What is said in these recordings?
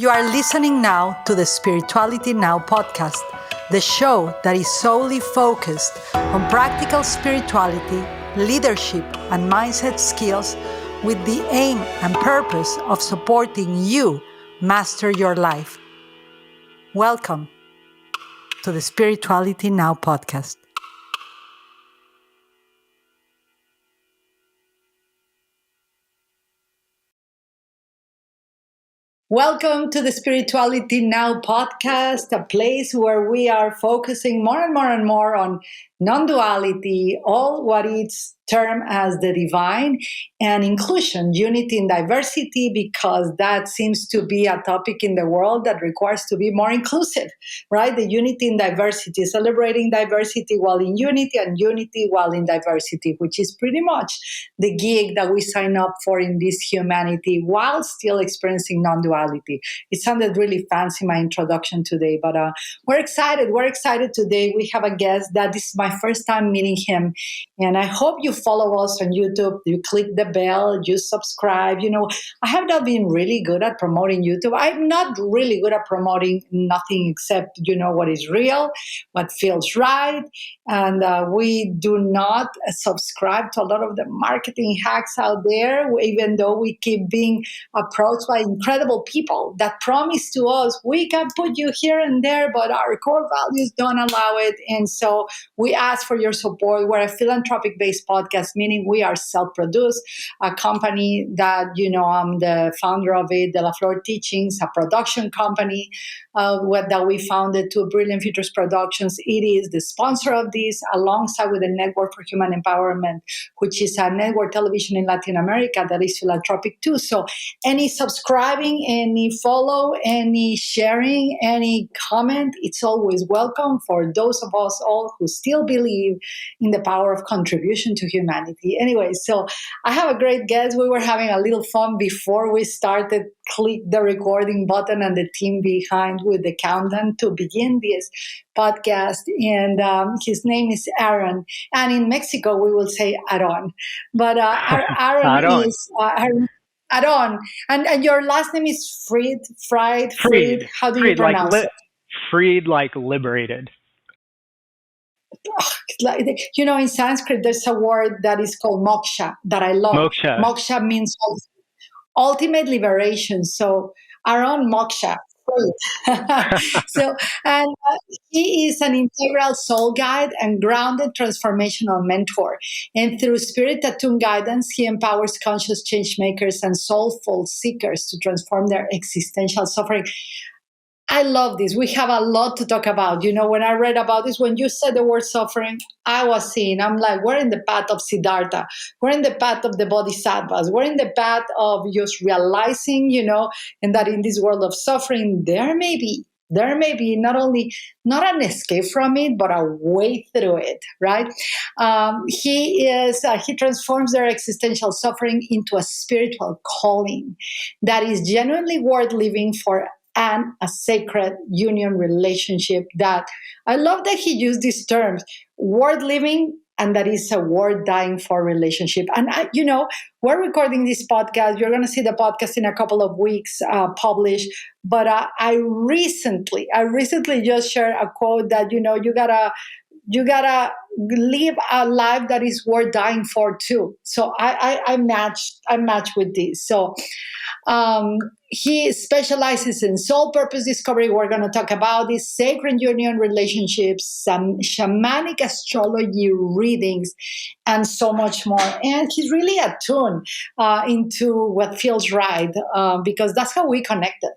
You are listening now to the Spirituality Now podcast, the show that is solely focused on practical spirituality, leadership, and mindset skills with the aim and purpose of supporting you master your life. Welcome to the Spirituality Now podcast. Welcome to the Spirituality Now podcast, a place where we are focusing more and more on non-duality, all what is termed as the divine, and inclusion, unity and diversity, because that seems to be a topic in the world that requires to be more inclusive, right? The unity and diversity, celebrating diversity while in unity and unity while in diversity, which is pretty much the gig that we sign up for in this humanity while still experiencing non-duality. It sounded really fancy, my introduction today, but we're excited. We're excited today. We have a guest that this is my first time meeting him, and I hope you follow us on YouTube. You click the bell, you subscribe. You know, I have not been really good at promoting YouTube. I'm not really good at promoting nothing except, what is real, what feels right. And we do not subscribe to a lot of the marketing hacks out there, even though we keep being approached by incredible people that promise to us, we can put you here and there, but our core values don't allow it. And so we ask for your support. We're a philanthropic-based podcast, meaning we are self-produced, a company that, I'm the founder of it, De La Flor Teachings, a production company that we founded, Two Brilliant Futures Productions. It is the sponsor of this, alongside with the Network for Human Empowerment, which is a network television in Latin America that is philanthropic too. So any subscribing, any follow, any sharing, any comment, it's always welcome for those of us all who still believe in the power of contribution to humanity. Anyway, so I have a great guest. We were having a little fun before we started. Click the recording button and the team behind with the countdown to begin this podcast. And his name is Aaron. And in Mexico, we will say Aaron. But Aaron is Aaron. And your last name is Fried. How do you pronounce it? Freed, like liberated. In Sanskrit, there's a word that is called moksha that I love. Moksha means ultimate liberation. So Aaron Moksha. And he is an integral soul guide and grounded transformational mentor. And through spirit-attuned guidance, he empowers conscious change makers and soulful seekers to transform their existential suffering. I love this. We have a lot to talk about. When I read about this, when you said the word suffering, I'm like, we're in the path of Siddhartha. We're in the path of the bodhisattvas. We're in the path of just realizing, and that in this world of suffering, there may be not an escape from it, but a way through it, right? He transforms their existential suffering into a spiritual calling that is genuinely worth living for, and a sacred union relationship that I love that he used these terms, worth living, and that is a worth dying for relationship. And, we're recording this podcast. You're going to see the podcast in a couple of weeks published. But I recently just shared a quote that, you gotta live a life that is worth dying for too. So I match with this. So he specializes in soul purpose discovery. We're going to talk about this, sacred union relationships, some shamanic astrology readings, and so much more. And he's really attuned into what feels right, because that's how we connected.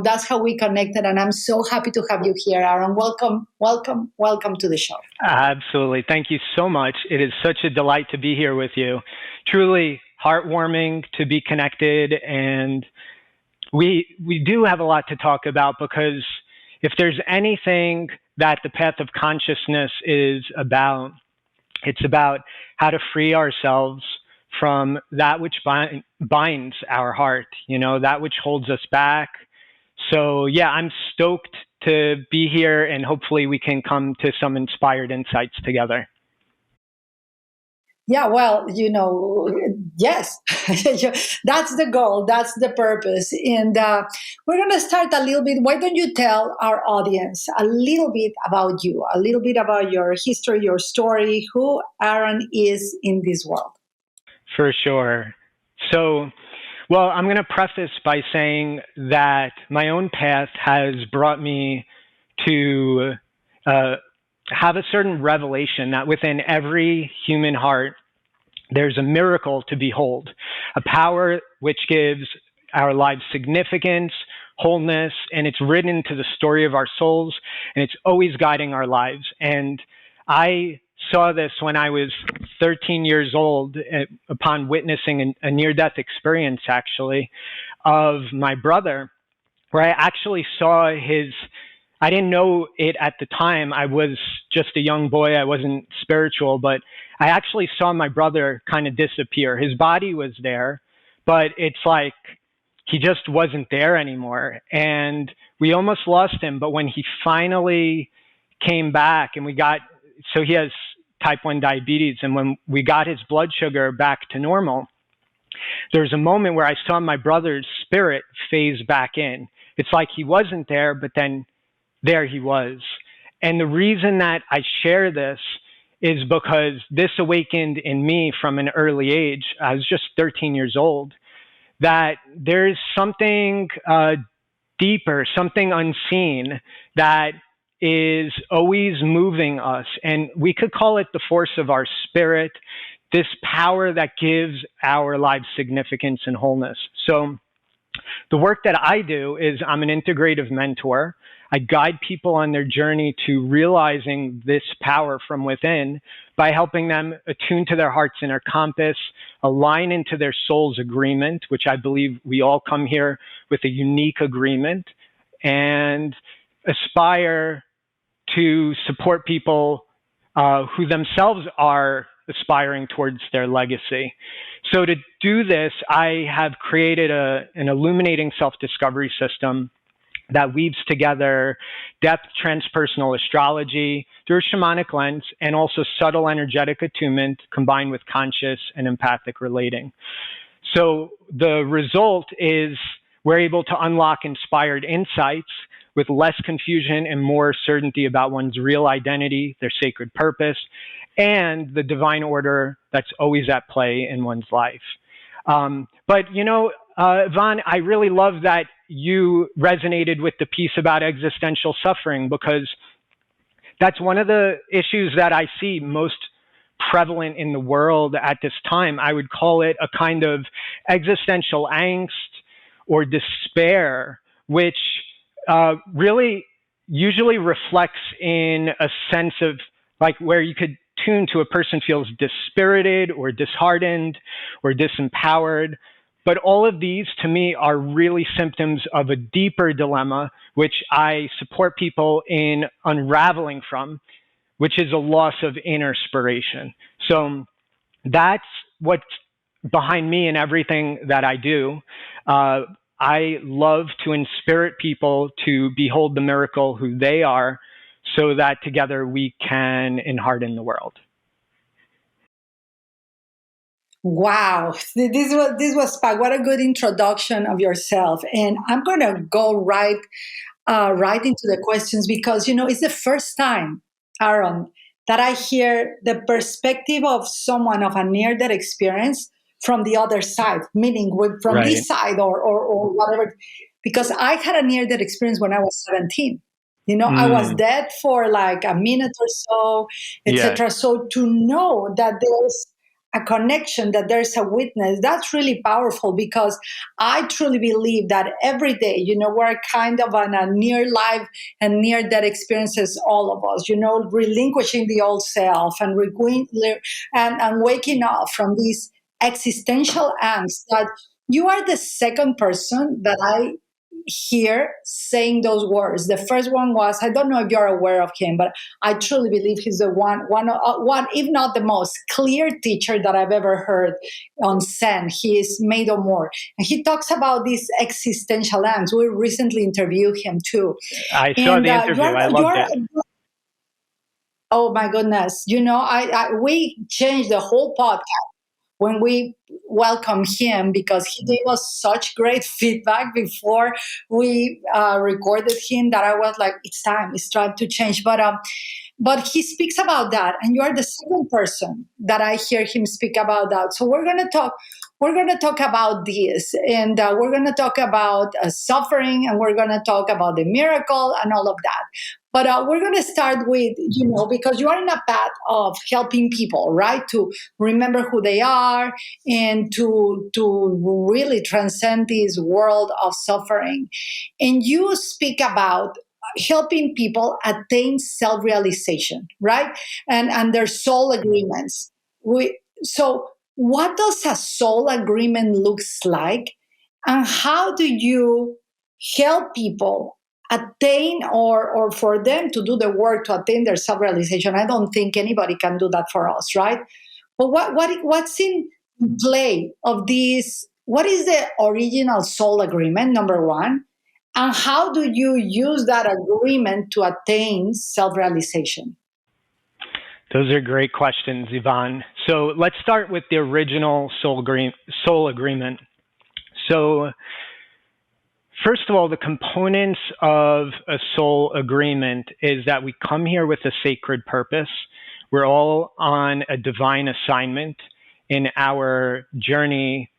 That's how we connected. And I'm so happy to have you here, Aaron. Welcome to the show. Absolutely. Thank you so much. It is such a delight to be here with you. Truly heartwarming to be connected. And we do have a lot to talk about, because if there's anything that the path of consciousness is about, it's about how to free ourselves from that which binds our heart, that which holds us back. So yeah, I'm stoked to be here, and hopefully we can come to some inspired insights together. Yeah, well, yes, that's the goal, that's the purpose. And we're going to start a little bit. Why don't you tell our audience a little bit about you, a little bit about your history, your story, who Aaron is in this world? For sure. So, well, I'm going to preface by saying that my own path has brought me to have a certain revelation that within every human heart, there's a miracle to behold, a power which gives our lives significance, wholeness, and it's written into the story of our souls, and it's always guiding our lives. And I saw this when I was 13 years old upon witnessing a near-death experience, actually, of my brother, where I actually saw I didn't know it at the time. I was just a young boy. I wasn't spiritual, but I actually saw my brother kind of disappear. His body was there, but it's like he just wasn't there anymore. And we almost lost him. But when he finally came back and so he has type 1 diabetes. And when we got his blood sugar back to normal, there's a moment where I saw my brother's spirit phase back in. It's like he wasn't there, but then there he was. And the reason that I share this is because this awakened in me from an early age. I was just 13 years old, that there's something deeper, something unseen that is always moving us. And we could call it the force of our spirit, this power that gives our lives significance and wholeness. So the work that I do is I'm an integrative mentor. I guide people on their journey to realizing this power from within by helping them attune to their heart's inner compass, align into their soul's agreement, which I believe we all come here with a unique agreement, and aspire to support people who themselves are aspiring towards their legacy. So to do this, I have created an illuminating self-discovery system that weaves together depth transpersonal astrology through a shamanic lens, and also subtle energetic attunement combined with conscious and empathic relating. So the result is we're able to unlock inspired insights with less confusion and more certainty about one's real identity, their sacred purpose, and the divine order that's always at play in one's life. But, Yvonne, I really love that you resonated with the piece about existential suffering, because that's one of the issues that I see most prevalent in the world at this time. I would call it a kind of existential angst or despair, which really usually reflects in a sense of like where you could tune to a person feels dispirited or disheartened or disempowered. But all of these, to me, are really symptoms of a deeper dilemma, which I support people in unraveling from, which is a loss of inner inspiration. So that's what's behind me and everything that I do. I love to inspire people to behold the miracle who they are, so that together we can enhearten the world. Wow, this was Spike. What a good introduction of yourself. And I'm gonna go right into the questions, because it's the first time, Aaron, that I hear the perspective of someone of a near-death experience from the other side, meaning from Right. this side or whatever. Because I had a near-death experience when I was 17. I was dead for like a minute or so, etc. Yeah. So to know that there's a connection, that there's a witness, that's really powerful, because I truly believe that every day, we're kind of on a near life and near death experiences, all of us, relinquishing the old self and waking up from this existential angst. That you are the second person that I hear saying those words. The first one was, I don't know if you're aware of him, but I truly believe he's the one, if not the most clear teacher that I've ever heard on Zen. He is Made or More. And he talks about this existential angst. We recently interviewed him too. I saw the interview. I loved it. Oh my goodness. We changed the whole podcast when we welcomed him because he gave us such great feedback before we recorded him that I was like, it's time to change. But he speaks about that, and you are the second person that I hear him speak about that. So we're going to talk about this, and we're going to talk about suffering, and we're going to talk about the miracle and all of that. But we're going to start with, because you are in a path of helping people, right? To remember who they are and to really transcend this world of suffering. And you speak about helping people attain self-realization, right? And their soul agreements. So what does a soul agreement looks like, and how do you help people attain, or for them to do the work to attain their self-realization? I don't think anybody can do that for us, right? But what's in play of this? What is the original soul agreement, number one? And how do you use that agreement to attain self-realization? Those are great questions, Yvonne. So let's start with the original soul agreement. So first of all, the components of a soul agreement is that we come here with a sacred purpose. We're all on a divine assignment in our journey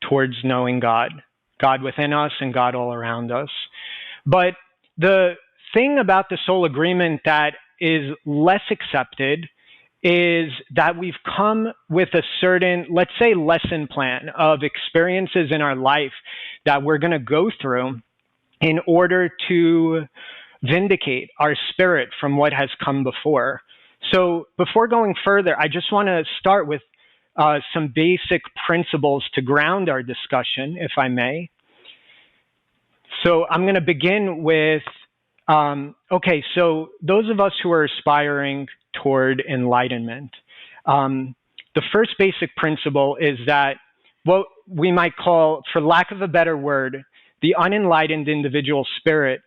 towards knowing God, God within us and God all around us. But the thing about the soul agreement that is less accepted is that we've come with a certain, let's say, lesson plan of experiences in our life that we're going to go through in order to vindicate our spirit from what has come before. So before going further, I just want to start with some basic principles to ground our discussion, if I may. So I'm going to begin with, so those of us who are aspiring toward enlightenment, the first basic principle is that what we might call, for lack of a better word, the unenlightened individual spirit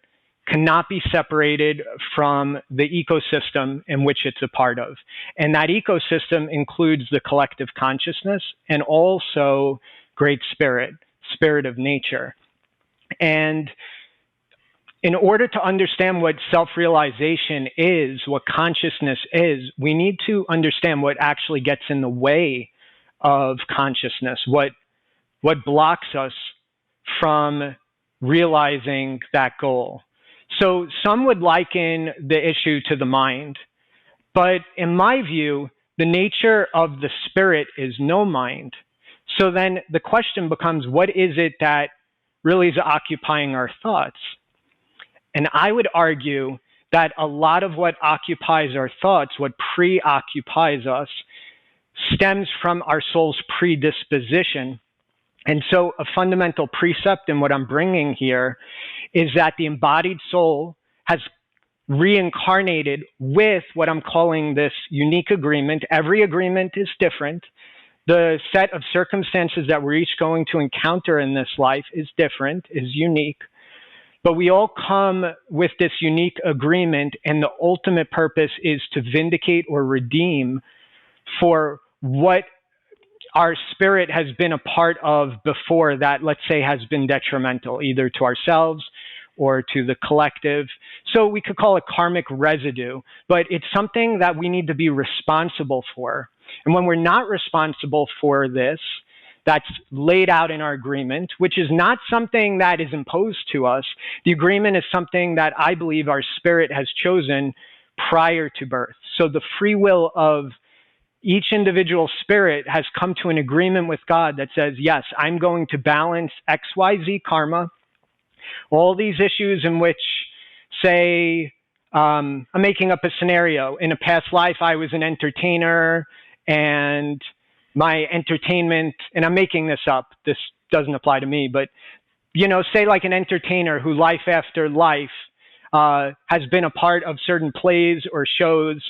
cannot be separated from the ecosystem in which it's a part of. And that ecosystem includes the collective consciousness and also Great Spirit, spirit of nature. And in order to understand what self-realization is, what consciousness is, we need to understand what actually gets in the way of consciousness, what blocks us from realizing that goal. So some would liken the issue to the mind, but in my view, the nature of the spirit is no mind. So then the question becomes, what is it that really is occupying our thoughts? And I would argue that a lot of what occupies our thoughts, what preoccupies us, stems from our soul's predisposition. And so a fundamental precept in what I'm bringing here is that the embodied soul has reincarnated with what I'm calling this unique agreement. Every agreement is different. The set of circumstances that we're each going to encounter in this life is different, is unique. But we all come with this unique agreement, and the ultimate purpose is to vindicate or redeem for what our spirit has been a part of before that, let's say, has been detrimental, either to ourselves or to the collective. So we could call it karmic residue, but it's something that we need to be responsible for. And when we're not responsible for this, that's laid out in our agreement, which is not something that is imposed to us. The agreement is something that I believe our spirit has chosen prior to birth. So the free will of each individual spirit has come to an agreement with God that says, yes, I'm going to balance XYZ karma, all these issues in which, say, I'm making up a scenario. In a past life, I was an entertainer, and my entertainment, and I'm making this up, this doesn't apply to me, but, say like an entertainer who life after life has been a part of certain plays or shows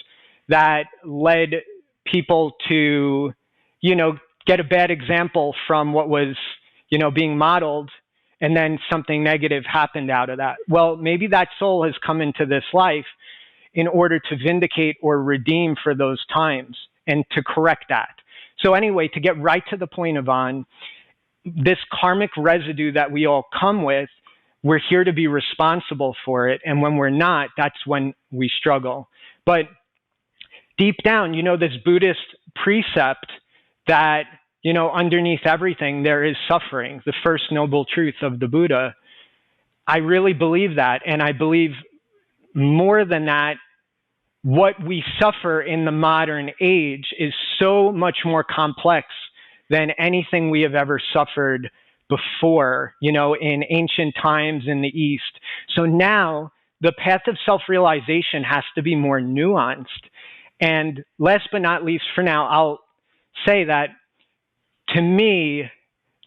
that led people to, get a bad example from what was, being modeled, and then something negative happened out of that. Well, maybe that soul has come into this life in order to vindicate or redeem for those times and to correct that. So anyway, to get right to the point, Ivonne, this karmic residue that we all come with, we're here to be responsible for it. And when we're not, that's when we struggle. But deep down, this Buddhist precept that, underneath everything, there is suffering, the first noble truth of the Buddha. I really believe that. And I believe more than that, what we suffer in the modern age is so much more complex than anything we have ever suffered before, in ancient times in the East. So now the path of self-realization has to be more nuanced. And last but not least, for now, I'll say that to me,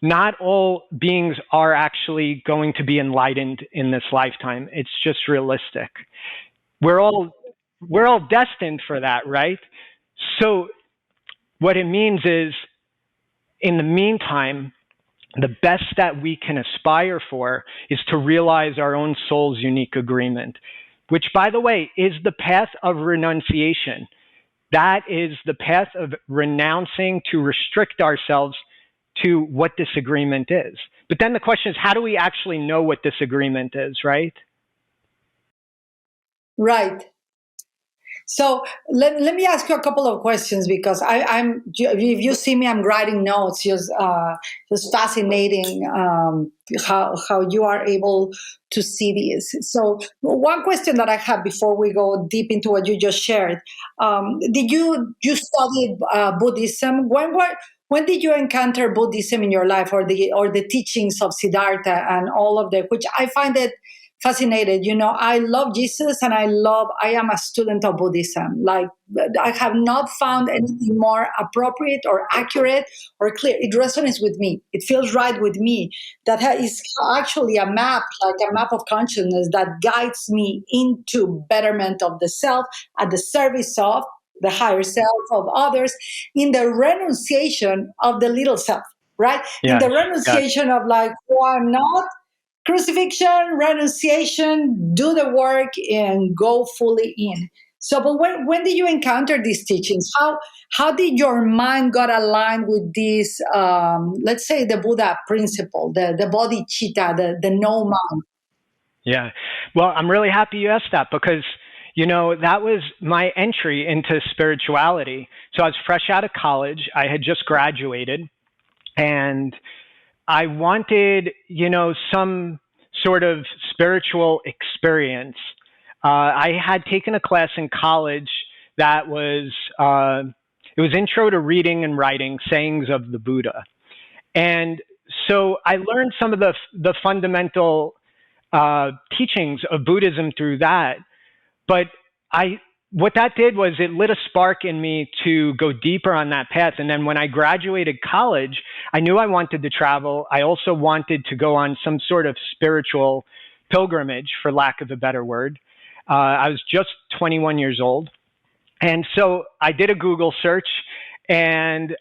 not all beings are actually going to be enlightened in this lifetime. It's just realistic. We're all destined for that, right? So what it means is, in the meantime, the best that we can aspire for is to realize our own soul's unique agreement, which, by the way, is the path of renunciation. That is the path of renouncing to restrict ourselves to what this agreement is. But then the question is, how do we actually know what this agreement is, right? Right. So let me ask you a couple of questions, because if you see me, I'm writing notes, just fascinating how you are able to see these. So one question that I have before we go deep into what you just shared, did you studied Buddhism? When did you encounter Buddhism in your life, or the teachings of Siddhartha and all of that, which I find it fascinated. I love Jesus, and I am a student of Buddhism. Like, I have not found anything more appropriate or accurate or clear. It resonates with me. It feels right with me. That is actually a map, like a map of consciousness that guides me into betterment of the self, at the service of the higher self, of others, in the renunciation of the little self, right? Yes, In the renunciation of like, who I'm not. Crucifixion, renunciation, do the work, and go fully in. So, but when did you encounter these teachings? How did your mind got aligned with this? Let's say the Buddha principle, the bodhicitta, the no mind. Yeah. Well, I'm really happy you asked that, because that was my entry into spirituality. So I was fresh out of college. I had just graduated, and I wanted, some sort of spiritual experience. I had taken a class in college that was, it was Intro to Reading and Writing, Sayings of the Buddha. And so I learned some of the fundamental teachings of Buddhism through that. But what that did was it lit a spark in me to go deeper on that path. And then when I graduated college, I knew I wanted to travel. I also wanted to go on some sort of spiritual pilgrimage, for lack of a better word. I was just 21 years old. And so I did a Google search, and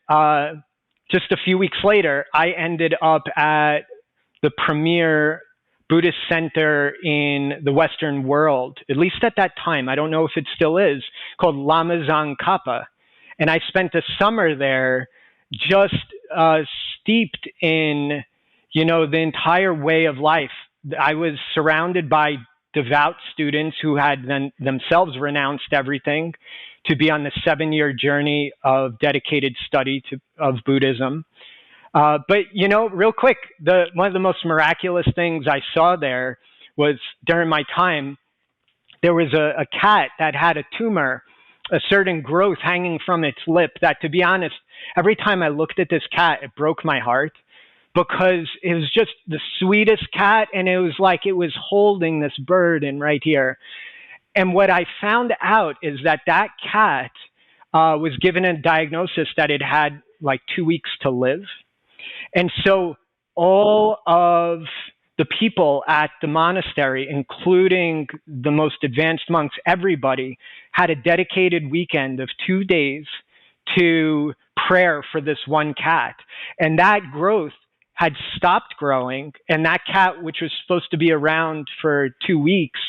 just a few weeks later, I ended up at the premier Buddhist center in the Western world, at least at that time. I don't know if it still is, called Lama Tsongkhapa. And I spent a summer there, just steeped in, the entire way of life. I was surrounded by devout students who had themselves renounced everything to be on the 7-year journey of dedicated study of Buddhism. But, real quick, one of the most miraculous things I saw there was, during my time, there was a cat that had a tumor, a certain growth hanging from its lip that, to be honest, every time I looked at this cat, it broke my heart, because it was just the sweetest cat, and it was like it was holding this burden right here. And what I found out is that cat was given a diagnosis that it had like 2 weeks to live. And so all of the people at the monastery, including the most advanced monks, everybody had a dedicated weekend of 2 days to prayer for this one cat. And that growth had stopped growing. And that cat, which was supposed to be around for 2 weeks,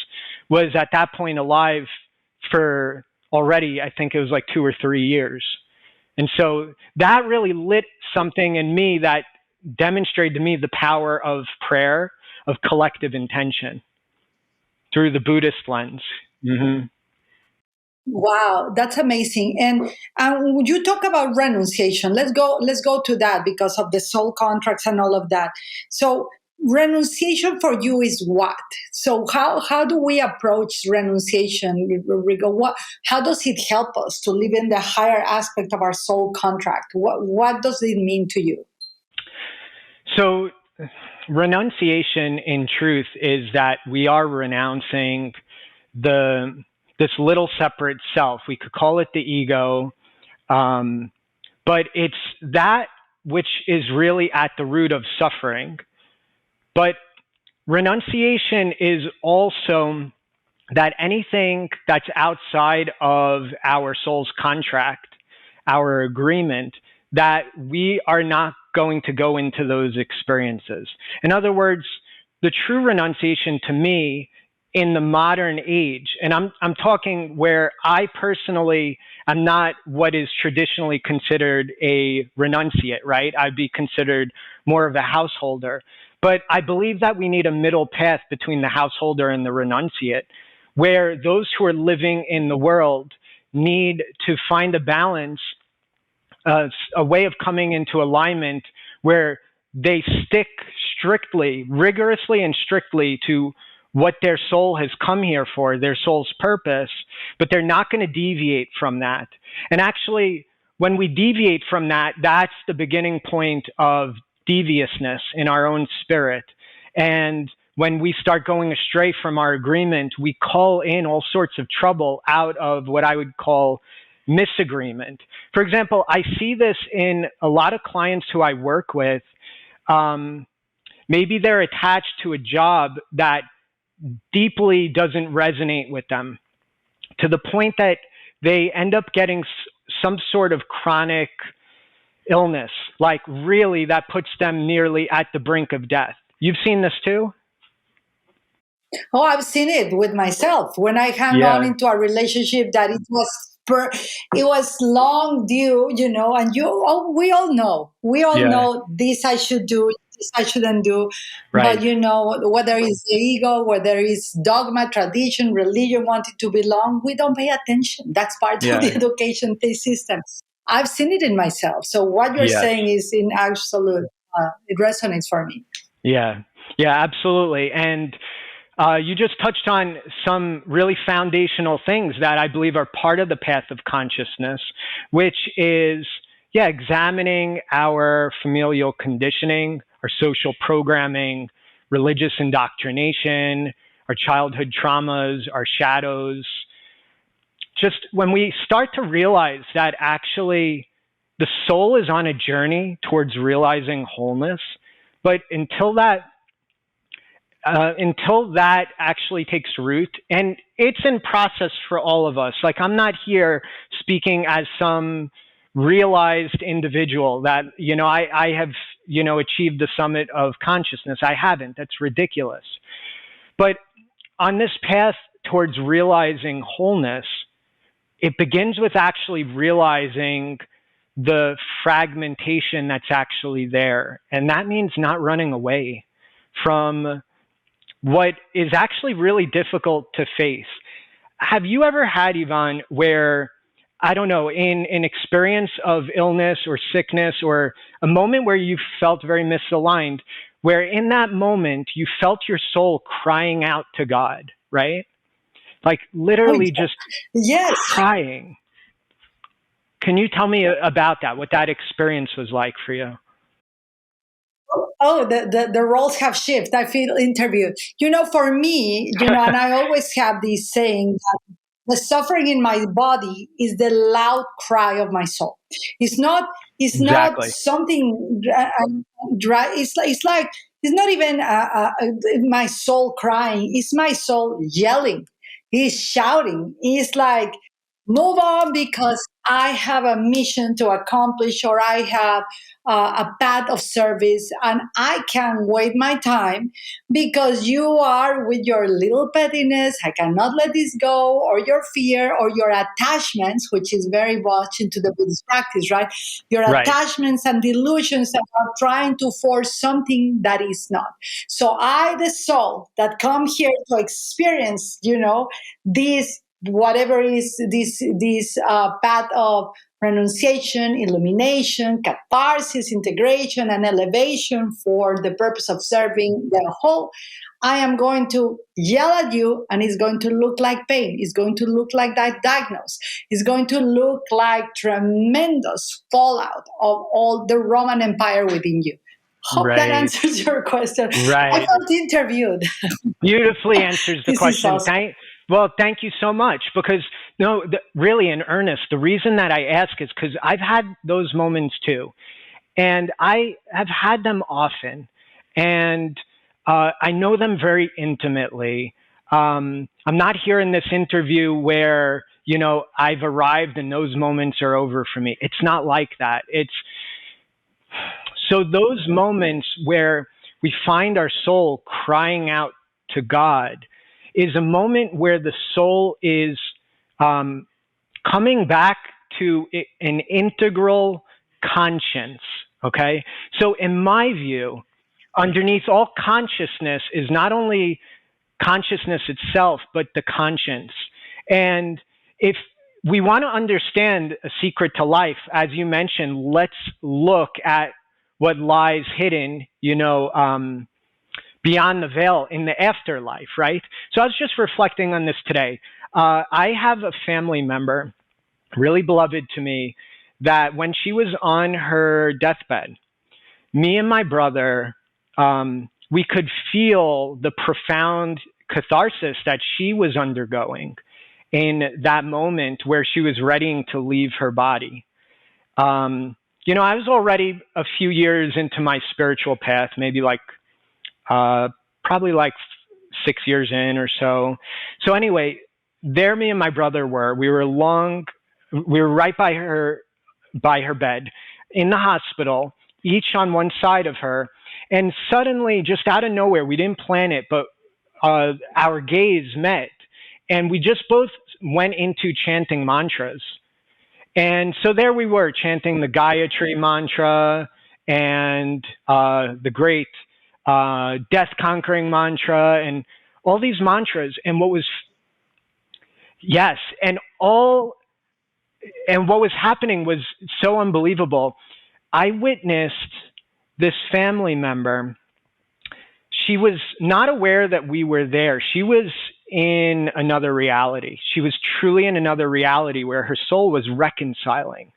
was at that point alive for already, I think it was like 2 or 3 years. And so that really lit something in me that demonstrated to me the power of prayer, of collective intention through the Buddhist lens. Mm-hmm. Wow, that's amazing. And would you talk about renunciation? Let's go to that because of the soul contracts and all of that. So renunciation for you is what? So how do we approach renunciation? How does it help us to live in the higher aspect of our soul contract? What does it mean to you? So renunciation in truth is that we are renouncing this little separate self. We could call it the ego, but it's that which is really at the root of suffering. But renunciation is also that anything that's outside of our soul's contract, our agreement, that we are not going to go into those experiences. In other words, the true renunciation to me in the modern age, and I'm talking where I personally am not what is traditionally considered a renunciate, right? I'd be considered more of a householder. But I believe that we need a middle path between the householder and the renunciate, where those who are living in the world need to find a balance, a way of coming into alignment where they stick strictly, rigorously and strictly to what their soul has come here for, their soul's purpose, but they're not going to deviate from that. And actually, when we deviate from that, that's the beginning point of deviousness in our own spirit. And when we start going astray from our agreement, we call in all sorts of trouble out of what I would call misagreement. For example, I see this in a lot of clients who I work with. Maybe they're attached to a job that deeply doesn't resonate with them, to the point that they end up getting some sort of chronic illness, like really that puts them nearly at the brink of death. You've seen this too? Oh, I've seen it with myself when I hang on into a relationship that it was long due, and we all know this I should do, this I shouldn't do. Right. But whether it's the ego, whether it's dogma, tradition, religion, wanting to belong, we don't pay attention. That's part of the education system. I've seen it in myself. So what you're saying is in absolute, it resonates for me. Yeah, absolutely. And you just touched on some really foundational things that I believe are part of the path of consciousness, which is, examining our familial conditioning, our social programming, religious indoctrination, our childhood traumas, our shadows. Just when we start to realize that actually the soul is on a journey towards realizing wholeness, but until that actually takes root, and it's in process for all of us. Like, I'm not here speaking as some realized individual that, I have, achieved the summit of consciousness. I haven't. That's ridiculous. But on this path towards realizing wholeness, it begins with actually realizing the fragmentation that's actually there. And that means not running away from what is actually really difficult to face. Have you ever had, Yvonne, where, I don't know, in an experience of illness or sickness or a moment where you felt very misaligned, where in that moment you felt your soul crying out to God, right? Like literally just crying. Can you tell me about that, what that experience was like for you? Oh, the roles have shifted. I feel interviewed. For me, and I always have this saying that the suffering in my body is the loud cry of my soul. It's not something dry. It's like it's not even my soul crying. It's my soul yelling. He's shouting. It's like move on because I have a mission to accomplish, or I have a path of service, and I can wait my time because you are with your little pettiness. I cannot let this go, or your fear, or your attachments, which is very much into the Buddhist practice, right? Your Right. attachments and delusions that are trying to force something that is not. So I, the soul that come here to experience, this, whatever is this path of renunciation, illumination, catharsis, integration, and elevation for the purpose of serving the whole, I am going to yell at you, and it's going to look like pain. It's going to look like that diagnosis. It's going to look like tremendous fallout of all the Roman Empire within you. Hope that Right. answers your question. I Right. felt interviewed. Beautifully answers the This is question. awesome. Thank you so much. Because no, really, in earnest, the reason that I ask is because I've had those moments too, and I have had them often, and I know them very intimately. I'm not here in this interview where I've arrived and those moments are over for me. It's not like that. It's so those moments where we find our soul crying out to God is a moment where the soul is coming back to an integral conscience. Okay. So, in my view, underneath all consciousness is not only consciousness itself, but the conscience. And if we want to understand a secret to life, as you mentioned, let's look at what lies hidden, beyond the veil in the afterlife, right? So I was just reflecting on this today. I have a family member, really beloved to me, that when she was on her deathbed, me and my brother, we could feel the profound catharsis that she was undergoing in that moment where she was ready to leave her body. I was already a few years into my spiritual path, maybe probably like 6 years in or so. So anyway, there me and my brother were. We were right by her bed in the hospital, each on one side of her. And suddenly, just out of nowhere, we didn't plan it, but our gaze met. And we just both went into chanting mantras. And so there we were, chanting the Gayatri mantra and the great death conquering mantra and all these mantras. And yes, and what was happening was so unbelievable. I witnessed this family member. She was not aware that we were there. She was in another reality. She was truly in another reality where her soul was reconciling.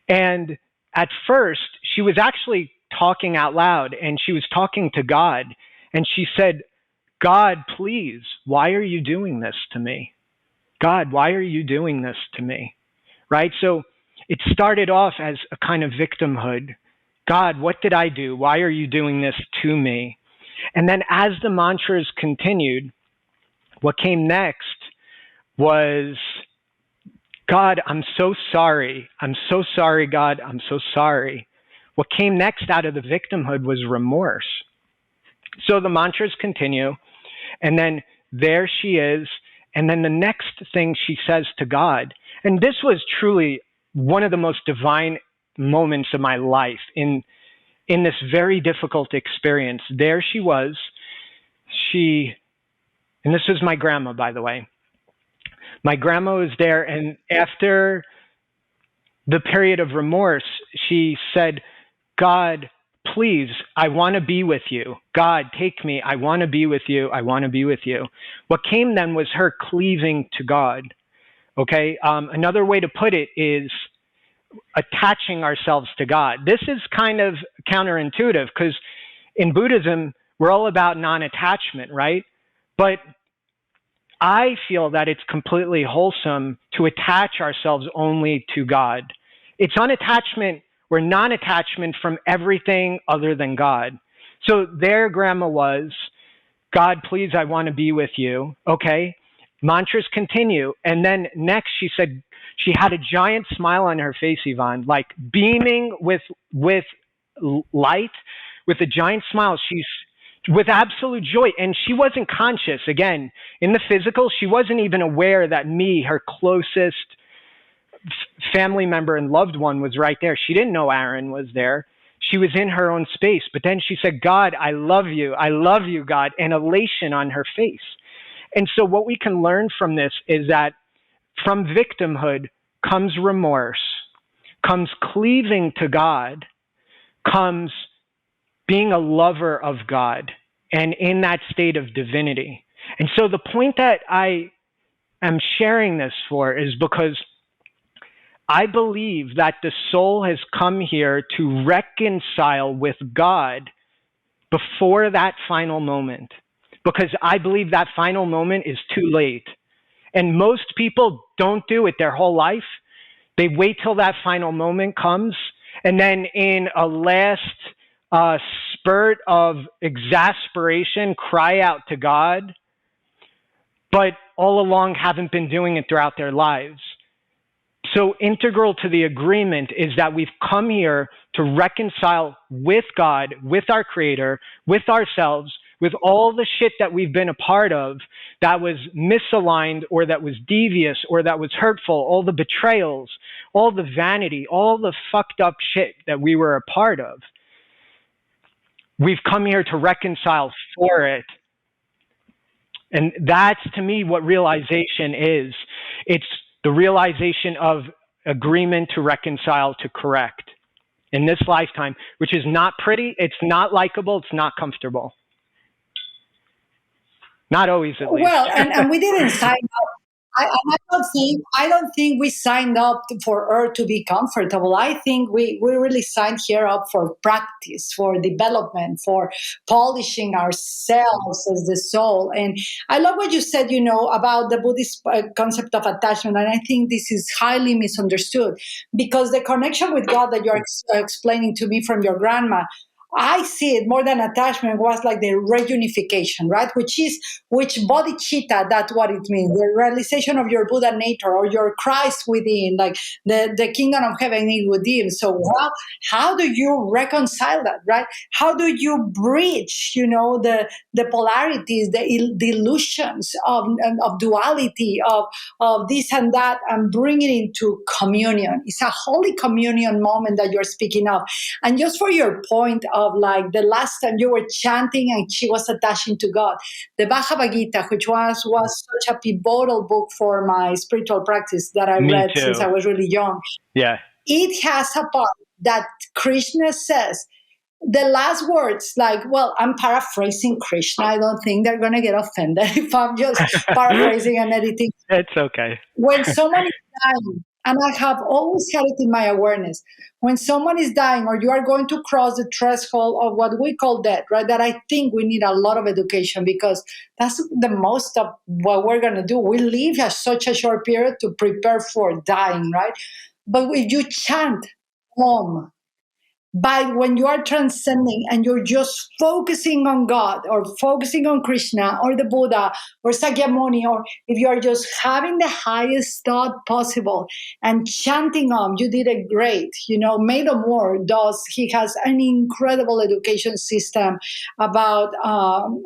And at first, she was actually talking out loud, and she was talking to God. And she said, "God, please, why are you doing this to me? God, why are you doing this to me?" Right? So it started off as a kind of victimhood. God, what did I do? Why are you doing this to me? And then as the mantras continued, what came next was, God, I'm so sorry. I'm so sorry, God. I'm so sorry. What came next out of the victimhood was remorse. So the mantras continue, and then there she is. And then the next thing she says to God, and this was truly one of the most divine moments of my life in this very difficult experience. There she was. And this was my grandma, by the way. My grandma was there, and after the period of remorse, she said, God, please, I want to be with you. God, take me. I want to be with you. I want to be with you. What came then was her cleaving to God. Okay. Another way to put it is attaching ourselves to God. This is kind of counterintuitive because in Buddhism, we're all about non-attachment, right? But I feel that it's completely wholesome to attach ourselves only to God. It's unattachment or non-attachment from everything other than God. So there grandma was, God, please, I want to be with you. Okay. mantras continue. And then next she said she had a giant smile on her face, Yvonne, like beaming with light, with a giant smile. She's with absolute joy. And she wasn't conscious. Again, in the physical, she wasn't even aware that me, her closest family member and loved one, was right there. She didn't know Aaron was there. She was in her own space. But then she said, God, I love you. I love you, God, and elation on her face. And so what we can learn from this is that from victimhood comes remorse, comes cleaving to God, comes being a lover of God, and in that state of divinity. And so the point that I am sharing this for is because I believe that the soul has come here to reconcile with God before that final moment, because I believe that final moment is too late. And most people don't do it their whole life. They wait till that final moment comes, and then in a last spurt of exasperation, cry out to God, but all along haven't been doing it throughout their lives. So integral to the agreement is that we've come here to reconcile with God, with our Creator, with ourselves, with all the shit that we've been a part of that was misaligned or that was devious or that was hurtful, all the betrayals, all the vanity, all the fucked up shit that we were a part of. We've come here to reconcile for it. And that's, to me, what realization is. It's the realization of agreement to reconcile, to correct in this lifetime, which is not pretty, it's not likable, it's not comfortable. Not always, at least. Well, and we didn't sign up. I don't think we signed up for Earth to be comfortable. I think we really signed here up for practice, for development, for polishing ourselves as the soul. And I love what you said, about the Buddhist concept of attachment. And I think this is highly misunderstood, because the connection with God that you're explaining to me from your grandma, I see it more than attachment was like the reunification, right? Which bodhicitta, that's what it means. The realization of your Buddha nature or your Christ within, like the kingdom of heaven is within. So how do you reconcile that, right? How do you bridge, the polarities, the illusions of duality, of this and that, and bring it into communion? It's a holy communion moment that you're speaking of. And just for your point of like the last time you were chanting and she was attaching to God, the Bhagavad Gita, which was such a pivotal book for my spiritual practice that I read since I was really young. Yeah. It has a part that Krishna says, the last words, like, well, I'm paraphrasing Krishna. I don't think they're going to get offended if I'm just paraphrasing and editing. It's okay. When someone is dying, and I have always had it in my awareness, when someone is dying or you are going to cross the threshold of what we call death, right? That I think we need a lot of education, because that's the most of what we're going to do. We live such a short period to prepare for dying, right? But if you chant Om, when you are transcending and you're just focusing on God or focusing on Krishna or the Buddha or Sakyamuni, or if you are just having the highest thought possible and chanting Om, you did it great. Mado Moore he has an incredible education system about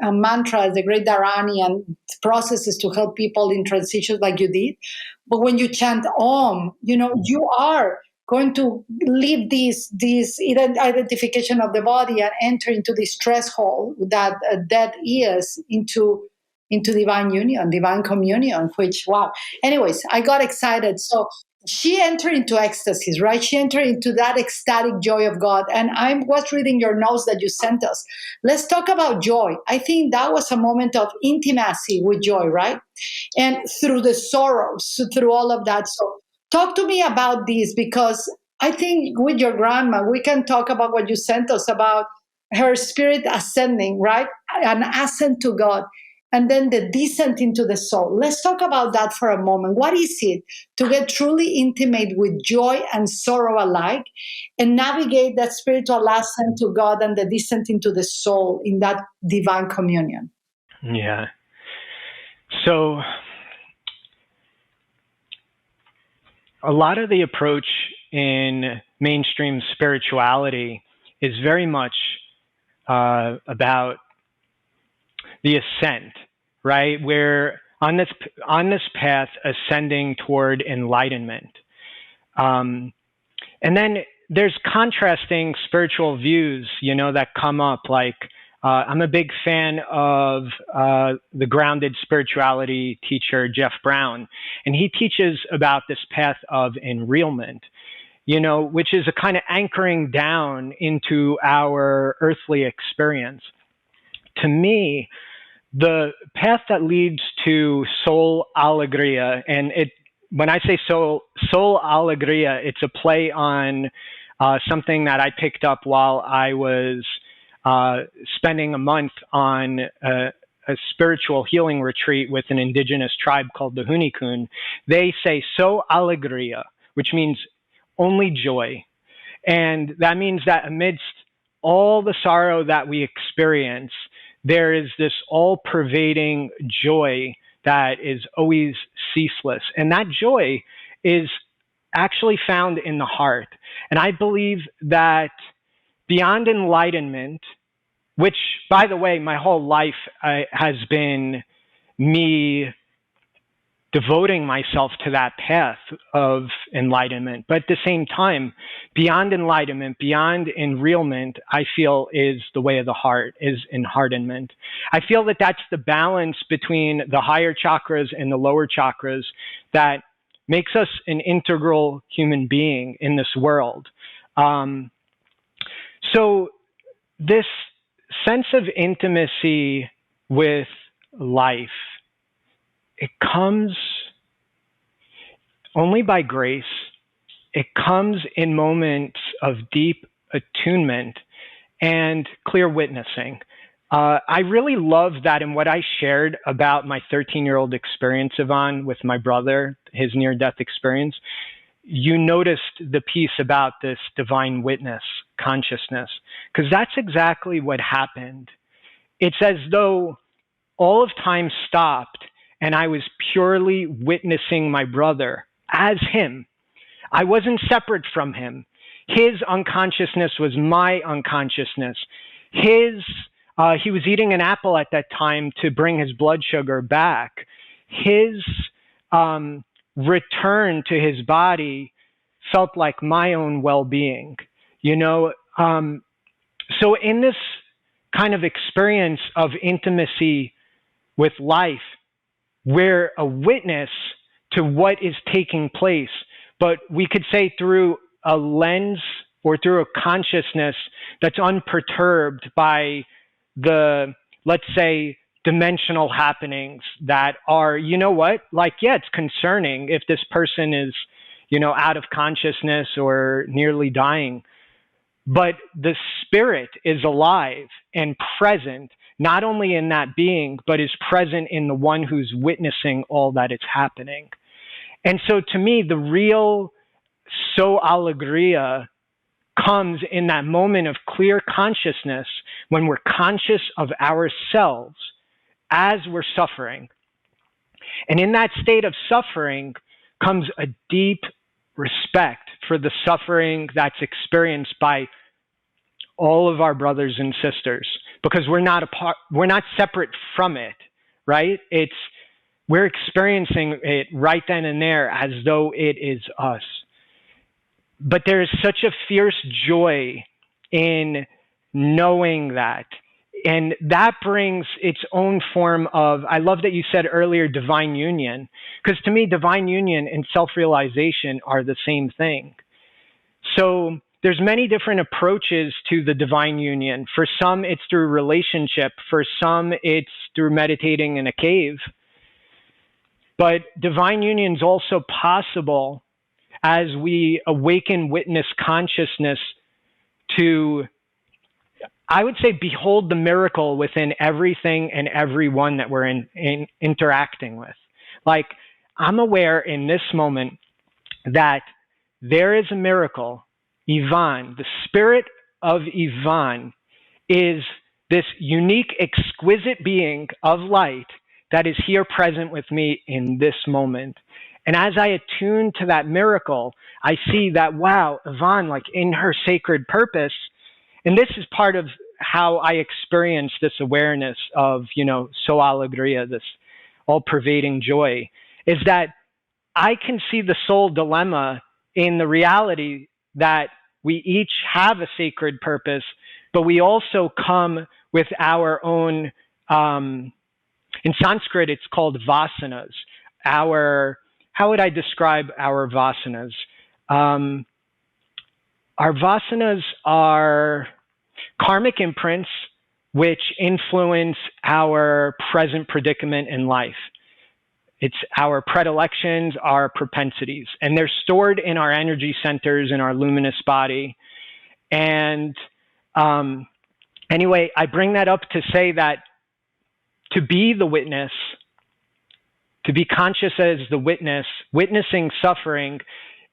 mantras, the great Dharani, and processes to help people in transitions like you did. But when you chant Om, you are going to leave this identification of the body and enter into this threshold that death is into divine union, divine communion, which, wow. Anyways, I got excited. So she entered into ecstasy, right? She entered into that ecstatic joy of God. And I was reading your notes that you sent us. Let's talk about joy. I think that was a moment of intimacy with joy, right? And through the sorrows, through all of that. So talk to me about this, because I think with your grandma, we can talk about what you sent us about her spirit ascending, right? An ascent to God, and then the descent into the soul. Let's talk about that for a moment. What is it to get truly intimate with joy and sorrow alike and navigate that spiritual ascent to God and the descent into the soul in that divine communion? Yeah. So a lot of the approach in mainstream spirituality is very much about the ascent, right? We're on this path ascending toward enlightenment. And then there's contrasting spiritual views, that come up. Like, I'm a big fan of the grounded spirituality teacher, Jeff Brown, and he teaches about this path of enrealment, which is a kind of anchoring down into our earthly experience. To me, the path that leads to soul alegria, and when I say soul alegria, it's a play on something that I picked up while I was spending a month on a spiritual healing retreat with an indigenous tribe called the Hunikun. They say so alegria, which means only joy. And that means that amidst all the sorrow that we experience, there is this all-pervading joy that is always ceaseless. And that joy is actually found in the heart. And I believe that beyond enlightenment, which, by the way, my whole life has been me devoting myself to that path of enlightenment. But at the same time, beyond enlightenment, beyond enrealment, I feel is the way of the heart, is enheartenment. I feel that that's the balance between the higher chakras and the lower chakras that makes us an integral human being in this world. So this sense of intimacy with life, it comes only by grace. It comes in moments of deep attunement and clear witnessing. I really love that in what I shared about my 13-year-old experience, Ivonne, with my brother, his near-death experience. You noticed the piece about this divine witness consciousness, because that's exactly what happened. It's as though all of time stopped and I was purely witnessing my brother as him. I wasn't separate from him. His unconsciousness was my unconsciousness. He was eating an apple at that time to bring his blood sugar back. His return to his body felt like my own well-being, So in this kind of experience of intimacy with life, we're a witness to what is taking place, but we could say through a lens or through a consciousness that's unperturbed by the, let's say, dimensional happenings that are, it's concerning if this person is, out of consciousness or nearly dying. But the spirit is alive and present, not only in that being, but is present in the one who's witnessing all that is happening. And so to me, the real so alegria comes in that moment of clear consciousness when we're conscious of ourselves as we're suffering. And in that state of suffering comes a deep respect for the suffering that's experienced by all of our brothers and sisters, because we're not separate from it, right? We're experiencing it right then and there as though it is us. But there is such a fierce joy in knowing that. And that brings its own form of, I love that you said earlier, divine union, because to me, divine union and self-realization are the same thing. So there's many different approaches to the divine union. For some, it's through relationship. For some, it's through meditating in a cave. But divine union is also possible as we awaken witness consciousness to, I would say, behold the miracle within everything and everyone that we're interacting with. Like, I'm aware in this moment that there is a miracle. Ivonne, the spirit of Ivonne, is this unique, exquisite being of light that is here present with me in this moment. And as I attune to that miracle, I see that, wow, Ivonne, like in her sacred purpose, and this is part of how I experience this awareness of, soul alegria, this all-pervading joy, is that I can see the soul dilemma in the reality that we each have a sacred purpose, but we also come with our own, in Sanskrit, it's called vasanas. How would I describe our vasanas? Our vasanas are karmic imprints which influence our present predicament in life. It's our predilections, our propensities, and they're stored in our energy centers in our luminous body. And anyway, I bring that up to say that to be the witness, to be conscious as the witness, witnessing suffering,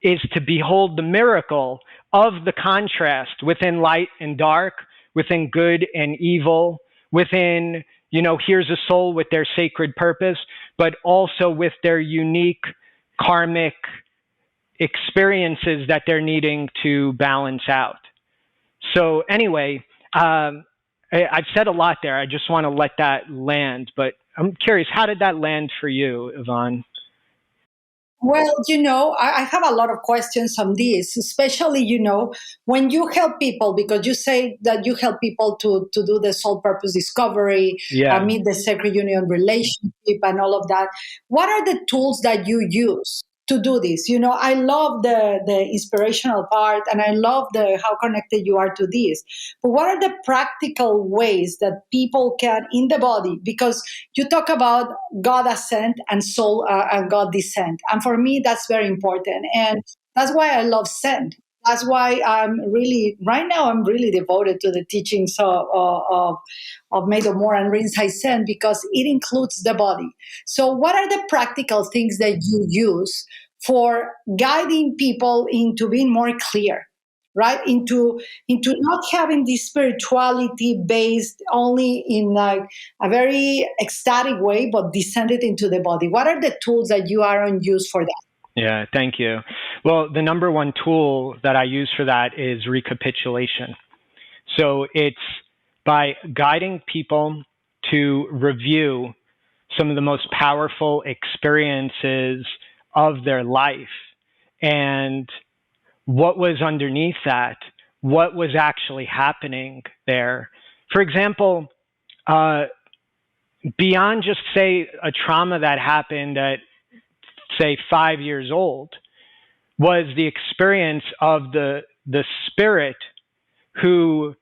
is to behold the miracle of the contrast within light and dark, within good and evil, within, here's a soul with their sacred purpose, but also with their unique karmic experiences that they're needing to balance out. So anyway, I've said a lot there. I just want to let that land, but I'm curious, how did that land for you, Ivonne? Well, I have a lot of questions on this, especially, when you help people, because you say that you help people to do the soul purpose discovery, meet the sacred union relationship and all of that. What are the tools that you use to do this? I love the inspirational part, and I love how connected you are to this. But what are the practical ways that people can, in the body, because you talk about God ascent and soul and God descent. And for me, that's very important. And that's why I love Zen. That's why right now, I'm really devoted to the teachings of Made of More and Rinzai Zen, because it includes the body. So what are the practical things that you use for guiding people into being more clear? Right, into not having this spirituality based only in like a very ecstatic way, but descended into the body. What are the tools that you are on use for that? Yeah, thank you. Well, the number one tool that I use for that is recapitulation. So it's by guiding people to review some of the most powerful experiences of their life and what was underneath that, what was actually happening there. For example, beyond just, say, a trauma that happened at, say, 5 years old, was the experience of the spirit who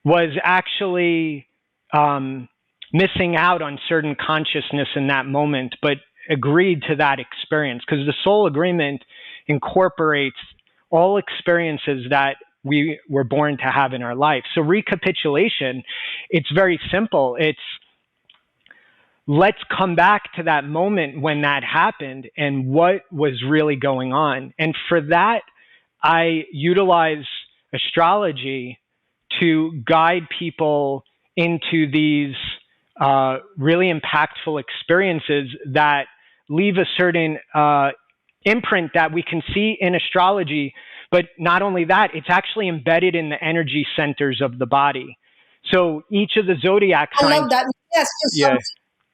was actually missing out on certain consciousness in that moment, but agreed to that experience, because the soul agreement incorporates all experiences that we were born to have in our life. So recapitulation, it's very simple. It's, let's come back to that moment when that happened and what was really going on. And for that, I utilize astrology to guide people into these really impactful experiences that leave a certain imprint that we can see in astrology. But not only that, it's actually embedded in the energy centers of the body. So each of the zodiac signs. I love that. Yes,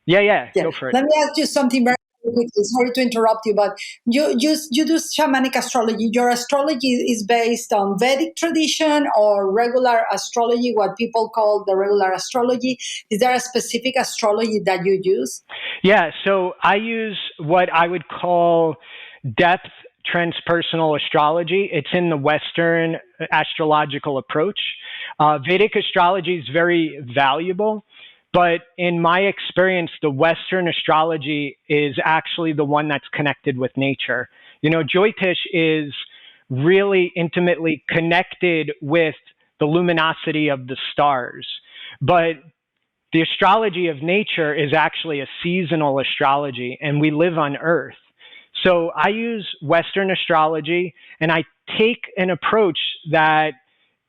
Yeah. Go for it. Let me ask you something very quickly. Sorry to interrupt you, but you do shamanic astrology. Your astrology is based on Vedic tradition or regular astrology, what people call the regular astrology. Is there a specific astrology that you use? Yeah, so I use what I would call depth transpersonal astrology. It's in the Western astrological approach. Vedic astrology is very valuable, but in my experience, the Western astrology is actually the one that's connected with nature. Jyotish is really intimately connected with the luminosity of the stars, but the astrology of nature is actually a seasonal astrology, and we live on Earth. So I use Western astrology, and I take an approach that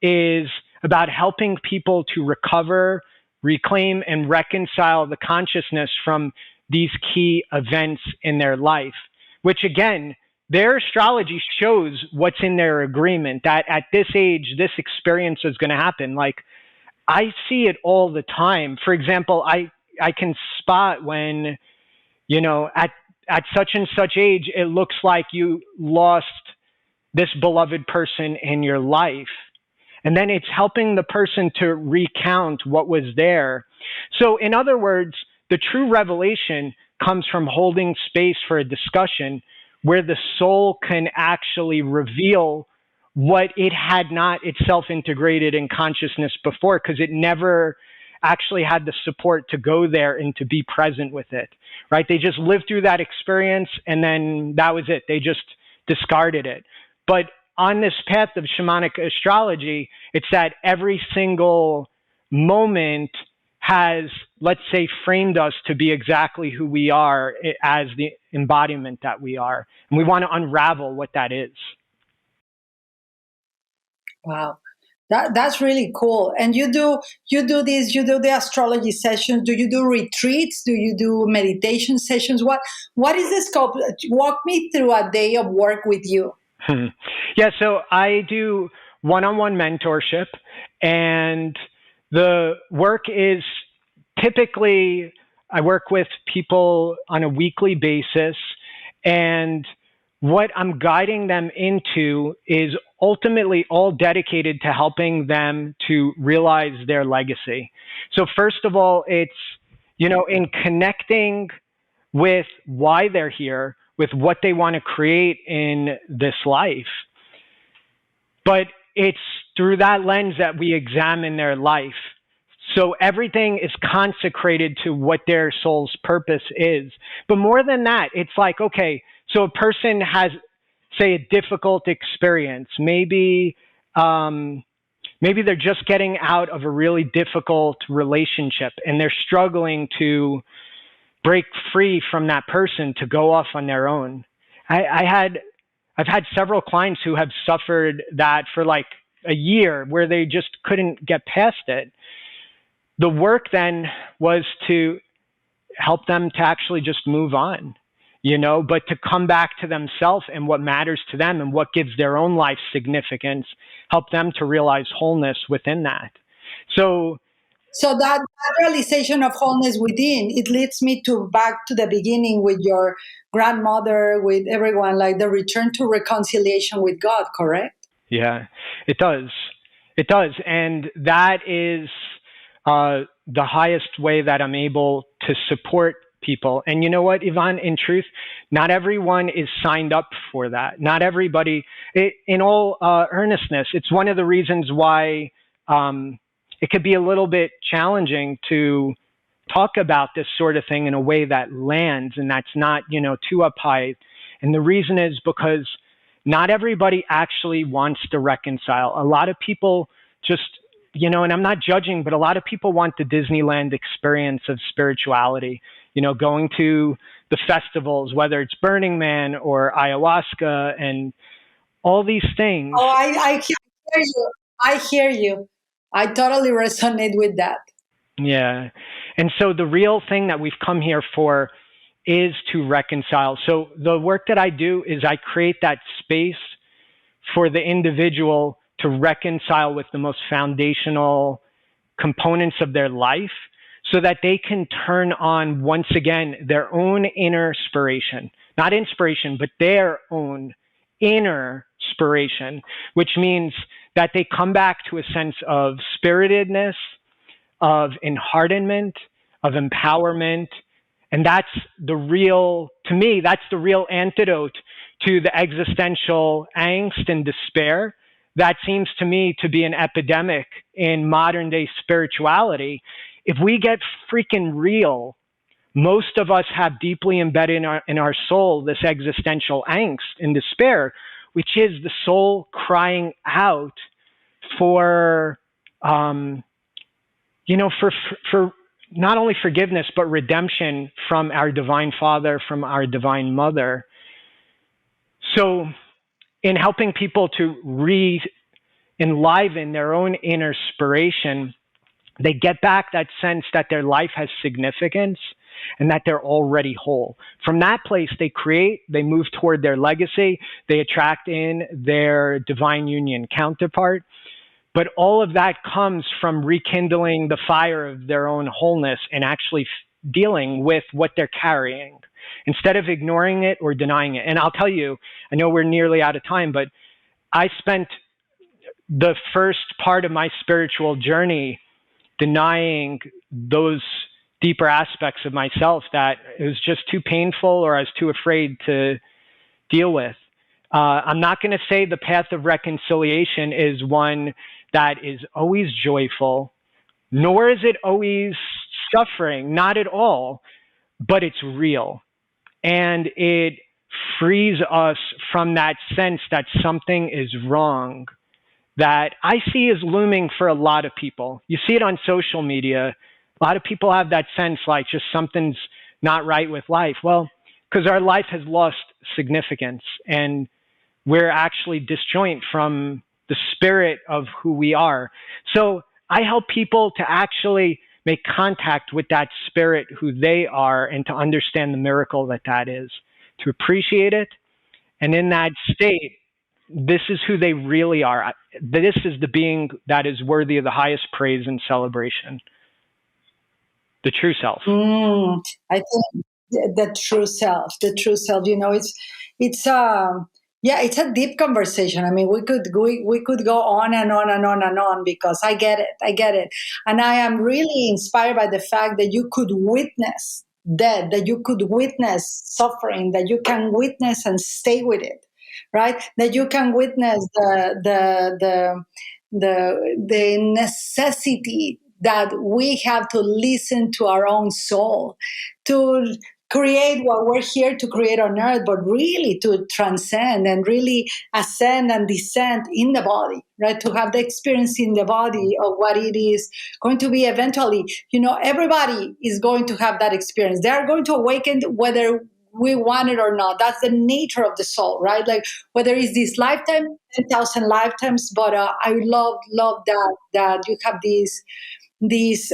is about helping people to recover, reclaim, and reconcile the consciousness from these key events in their life, which again, their astrology shows what's in their agreement, that at this age, this experience is going to happen. Like, I see it all the time. For example, I can spot when, at such and such age, it looks like you lost this beloved person in your life. And then it's helping the person to recount what was there. So in other words, the true revelation comes from holding space for a discussion where the soul can actually reveal what it had not itself integrated in consciousness before, because it never actually had the support to go there and to be present with it, right? They just lived through that experience and then that was it. They just discarded it. But on this path of shamanic astrology, it's that every single moment has, let's say, framed us to be exactly who we are as the embodiment that we are. And we want to unravel what that is. Wow. That's really cool. And you do the astrology sessions. Do you do retreats? Do you do meditation sessions? What is the scope? Walk me through a day of work with you. Yeah, so I do one-on-one mentorship, and the work is typically, I work with people on a weekly basis, and what I'm guiding them into is ultimately all dedicated to helping them to realize their legacy. So first of all, it's, in connecting with why they're here, with what they want to create in this life. But it's through that lens that we examine their life. So everything is consecrated to what their soul's purpose is. But more than that, it's like, okay, so a person has, say, a difficult experience. Maybe they're just getting out of a really difficult relationship and they're struggling to break free from that person to go off on their own. I've had several clients who have suffered that for like a year where they just couldn't get past it. The work then was to help them to actually just move on, but to come back to themselves and what matters to them and what gives their own life significance, help them to realize wholeness within that. So that realization of wholeness within, it leads me back to the beginning with your grandmother, with everyone, like the return to reconciliation with God, correct? Yeah, it does. It does. And that is the highest way that I'm able to support people. And you know what, Yvonne, in truth, not everyone is signed up for that. Not everybody, in all earnestness, it's one of the reasons why it could be a little bit challenging to talk about this sort of thing in a way that lands and that's not, too up high. And the reason is because not everybody actually wants to reconcile. A lot of people just, and I'm not judging, but a lot of people want the Disneyland experience of spirituality, going to the festivals, whether it's Burning Man or ayahuasca and all these things. Oh, I hear you. I hear you. I totally resonate with that. Yeah. And so the real thing that we've come here for is to reconcile. So the work that I do is I create that space for the individual to reconcile with the most foundational components of their life so that they can turn on, once again, their own inner inspiration, not inspiration, but their own inner inspiration, which means that they come back to a sense of spiritedness, of enheartenment, of empowerment. And that's the real, to me, that's the real antidote to the existential angst and despair that seems to me to be an epidemic in modern day spirituality. If we get freaking real, most of us have deeply embedded in our soul this existential angst and despair, which is the soul crying out for, for not only forgiveness, but redemption from our divine Father, from our divine Mother. So in helping people to enliven their own inner inspiration, they get back that sense that their life has significance and that they're already whole. From that place, they create, they move toward their legacy, they attract in their divine union counterpart. But all of that comes from rekindling the fire of their own wholeness and actually dealing with what they're carrying instead of ignoring it or denying it. And I'll tell you, I know we're nearly out of time, but I spent the first part of my spiritual journey denying those deeper aspects of myself that it was just too painful or I was too afraid to deal with. I'm not going to say the path of reconciliation is one that is always joyful, nor is it always suffering, not at all, but it's real. And it frees us from that sense that something is wrong that I see is looming for a lot of people. You see it on social media. A lot of people have that sense like just something's not right with life. Well, because our life has lost significance and we're actually disjoint from the spirit of who we are. So I help people to actually make contact with that spirit, who they are, and to understand the miracle that that is, to appreciate it. And in that state, this is who they really are. This is the being that is worthy of the highest praise and celebration. The true self. I think the true self, it's yeah, it's a deep conversation. I mean, we could go on and on and on and on, because I get it, and I am really inspired by the fact that you could witness that you could witness suffering, that you can witness and stay with it, right? That you can witness the necessity that we have to listen to our own soul, to create what we're here to create on earth, but really to transcend and really ascend and descend in the body, right? To have the experience in the body of what it is going to be eventually. Everybody is going to have that experience. They are going to awaken whether we want it or not. That's the nature of the soul, right? Like whether it's this lifetime, 10,000 lifetimes, but I love that you have this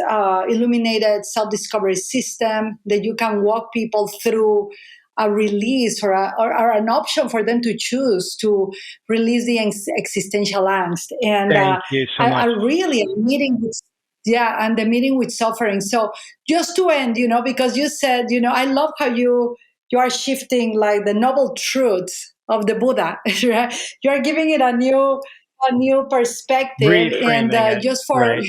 illuminated self-discovery system that you can walk people through a release or an option for them to choose to release the existential angst. And Thank you so much. I really am meeting with, and the meeting with suffering. So just to end, because you said, I love how you are shifting like the noble truths of the Buddha, right? You're giving it a new perspective, Reframing and it, just for right.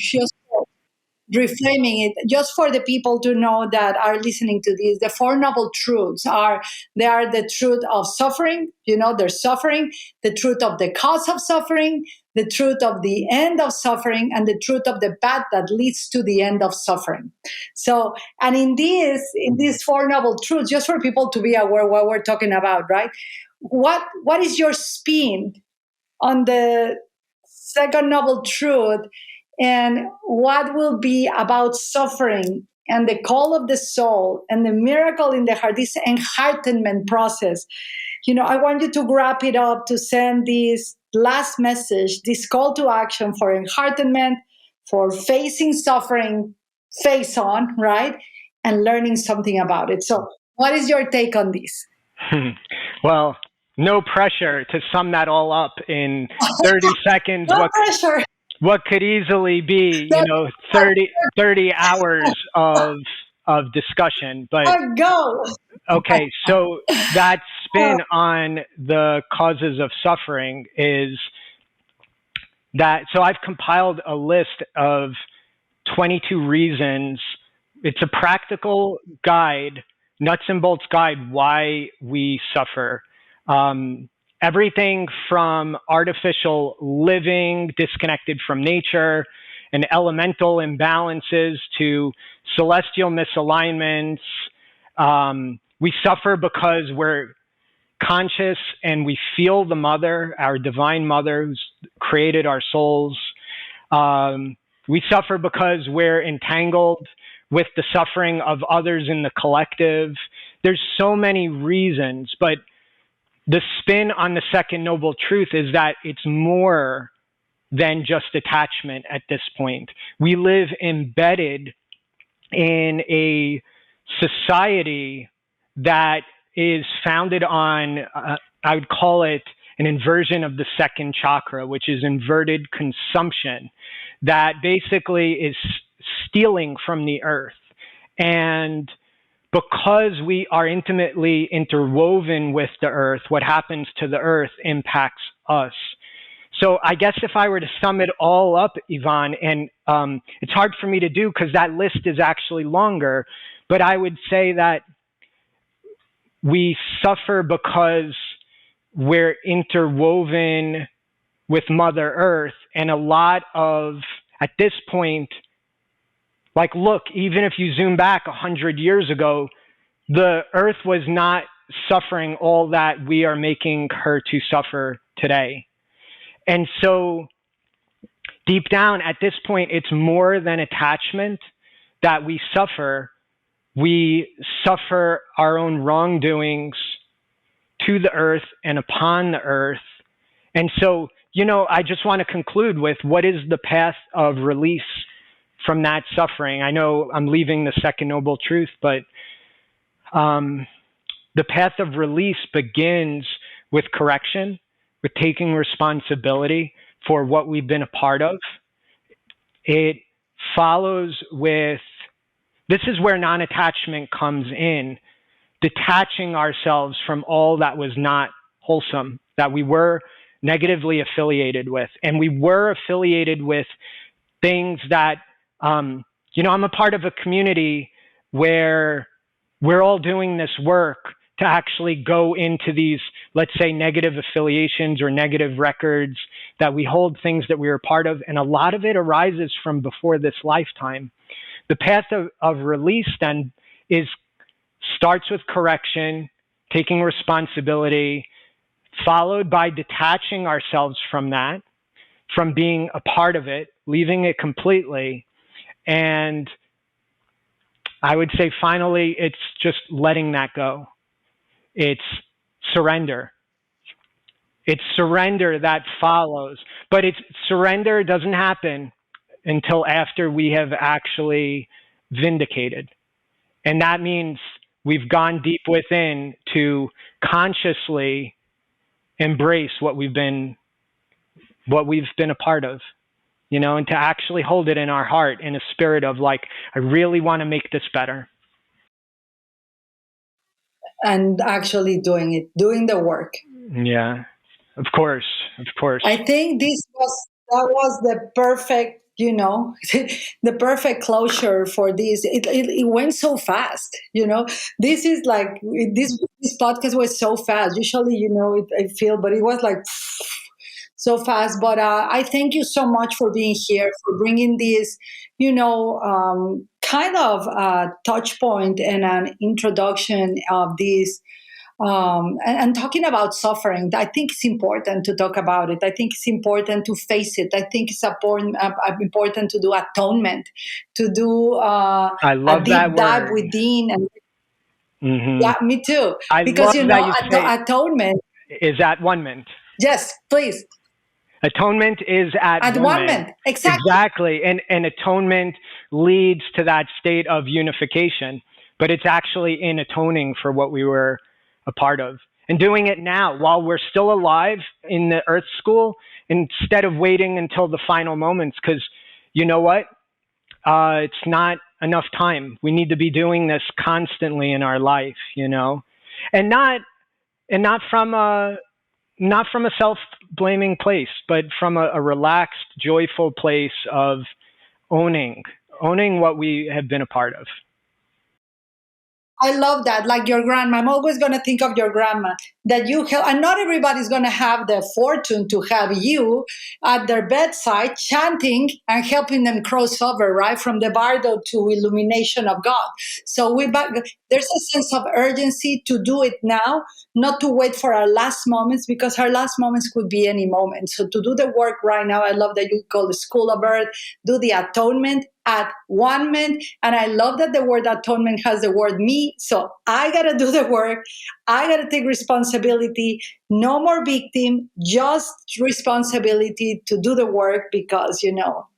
reframing it, just for the people to know that are listening to this, the Four Noble Truths are the truth of suffering, there's suffering, the truth of the cause of suffering, the truth of the end of suffering, and the truth of the path that leads to the end of suffering. So, and in these Four Noble Truths, just for people to be aware what we're talking about, right? What is your spin on the second noble truth, and what will be about suffering and the call of the soul and the miracle in the heart, this enheartenment process? I want you to wrap it up, to send this last message, this call to action for enheartenment, for facing suffering face on, right? And learning something about it. So what is your take on this? Well, no pressure to sum that all up in 30 seconds. No pressure. What could easily be, 30 hours of discussion. But go. Okay, so that spin on the causes of suffering is that, so I've compiled a list of 22 reasons. It's a practical guide, nuts and bolts guide, why we suffer. Everything from artificial living, disconnected from nature, and elemental imbalances, to celestial misalignments. We suffer because we're conscious and we feel the mother, our divine mother who's created our souls. We suffer because we're entangled with the suffering of others in the collective. There's so many reasons, but the spin on the second noble truth is that it's more than just attachment at this point. We live embedded in a society that is founded on, I would call it an inversion of the second chakra, which is inverted consumption, that basically is stealing from the earth. And because we are intimately interwoven with the earth, what happens to the earth impacts us. So I guess if I were to sum it all up, Yvonne, and it's hard for me to do because that list is actually longer, but I would say that we suffer because we're interwoven with Mother Earth. And a lot of, at this point, like, look, even if you zoom back 100 years ago, the Earth was not suffering all that we are making her to suffer today. And so deep down at this point, it's more than attachment that we suffer. We suffer our own wrongdoings to the earth and upon the earth. And so, I just want to conclude with what is the path of release from that suffering. I know I'm leaving the second noble truth, but the path of release begins with correction, with taking responsibility for what we've been a part of. It follows with, this is where non-attachment comes in, detaching ourselves from all that was not wholesome, that we were negatively affiliated with. And we were affiliated with things that, I'm a part of a community where we're all doing this work to actually go into these, let's say, negative affiliations or negative records, that we hold things that we were part of. And a lot of it arises from before this lifetime. The path of release then starts with correction, taking responsibility, followed by detaching ourselves from that, from being a part of it, leaving it completely. And I would say finally, it's just letting that go. It's surrender. It's surrender that follows. But surrender doesn't happen until after we have actually vindicated. And that means we've gone deep within to consciously embrace what we've been a part of, and to actually hold it in our heart in a spirit of like, I really want to make this better. And actually doing the work. Yeah, of course. I think that was the perfect, the perfect closure for this. It went so fast, This is like, this podcast was so fast. Usually, I feel, but it was like so fast. But I thank you so much for being here, for bringing this, kind of touch point and an introduction of this. And talking about suffering, I think it's important to talk about it. I think it's important to face it. I think it's important to do atonement, to do I love a deep dive word. within. And Mm-hmm. yeah, me too. I Because love that you say atonement is at-one-ment. Yes, please. Atonement is at-one-ment. Exactly. And atonement leads to that state of unification, but it's actually in atoning for what we were a part of, and doing it now while we're still alive in the earth school, instead of waiting until the final moments. Because you know what? It's not enough time. We need to be doing this constantly in our life, and not from a self-blaming place, but from a relaxed, joyful place of owning what we have been a part of. I love that. Like your grandma. I'm always going to think of your grandma, that you help. And not everybody's going to have the fortune to have you at their bedside chanting and helping them cross over, right? From the bardo to illumination of God. So there's a sense of urgency to do it now, not to wait for our last moments, because our last moments could be any moment. So to do the work right now, I love that you call the School of Earth, do the atonement, at-one-ment. And I love that the word atonement has the word me. So I got to do the work. I got to take responsibility. No more victim, just responsibility to do the work, because,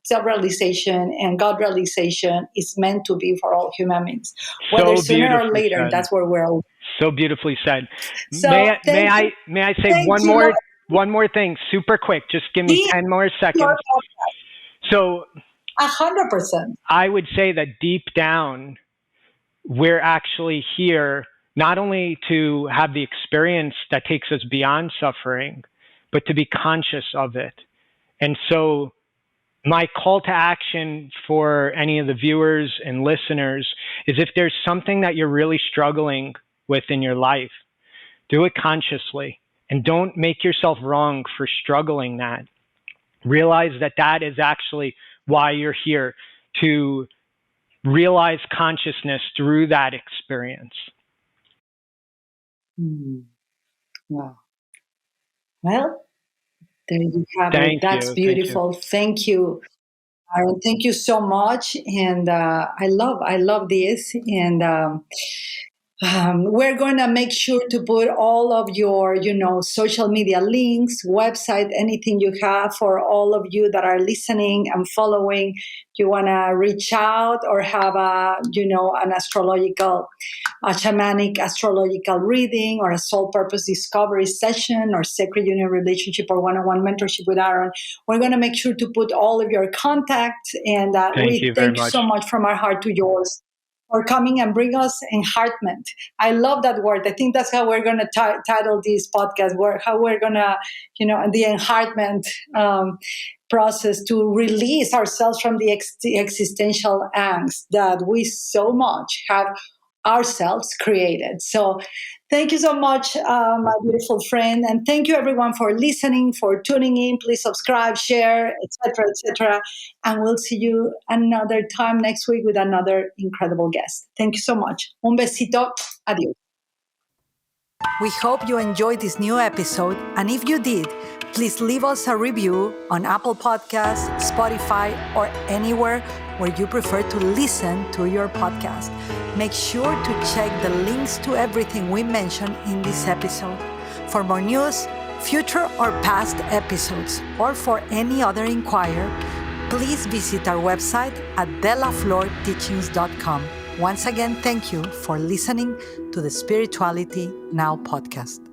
self-realization and God realization is meant to be for all human beings. Whether So sooner or beautifully later, said. that's where we're all. So beautifully said. So May thank you. I say Thank you, Lord. one more thing, super quick. Just give me Be 10 more your seconds. So 100%. I would say that deep down, we're actually here not only to have the experience that takes us beyond suffering, but to be conscious of it. And so my call to action for any of the viewers and listeners is, if there's something that you're really struggling with in your life, do it consciously and don't make yourself wrong for struggling that. Realize that that is actually why you're here, to realize consciousness through that experience. Wow. Well, there you have it. Thank That's you. beautiful. Thank you, Aaron. Thank you so much. And I love this. And we're going to make sure to put all of your, social media links, website, anything you have for all of you that are listening and following. You want to reach out or have an astrological, a shamanic astrological reading or a soul purpose discovery session or sacred union relationship or one-on-one mentorship with Aaron. We're going to make sure to put all of your contacts, and we thank you so much from our heart to yours for coming and bring us enheartment. I love that word. I think that's how we're going to title this podcast, how we're going to, the enheartment process to release ourselves from the existential angst that we so much have ourselves created. So thank you so much, my beautiful friend. And thank you everyone for listening, for tuning in. Please subscribe, share, etc., etc. And we'll see you another time next week with another incredible guest. Thank you so much. Un besito. Adios. We hope you enjoyed this new episode. And if you did, please leave us a review on Apple Podcasts, Spotify, or anywhere where you prefer to listen to your podcast. Make sure to check the links to everything we mentioned in this episode. For more news, future or past episodes, or for any other inquiry, please visit our website at delaflorteachings.com. Once again, thank you for listening to the Spirituality Now podcast.